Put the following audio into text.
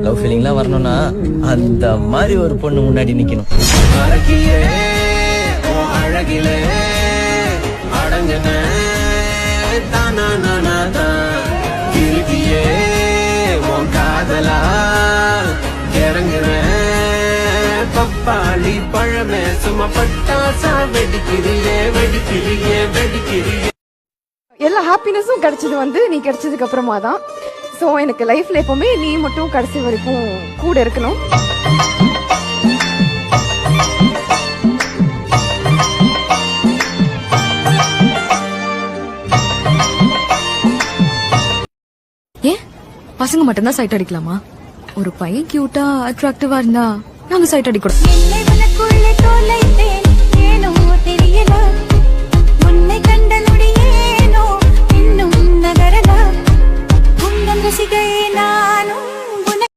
Love ஃபீலிங்லாம் வரணும்னா அந்த மாதிரி ஒரு பொண்ணு முன்னாடி நிக்கணும். அழகிலே அடங்கின காதலா இறங்குறேன் பப்பாளி பழமே சும்மா பட்டாசா வெடிக்கிறியே வெடிக்கிறியே வெடிக்கிறியே. எல்லா ஹாப்பினஸும் கிடைச்சது வந்து நீ கிடைச்சதுக்கு அப்புறமா தான். ஸோ எனக்கு லைஃப்ல எப்பவுமே நீ மட்டும் கடைசி வரைக்கும் கூட இருக்கணும். ஏன் பசங்க மட்டும்தான் சைட் அடிக்கலாமா? ஒரு பையன் கியூட்டா அட்ராக்டிவா இருந்தா நாங்க சைட் அடிக்கிறோம். நானும்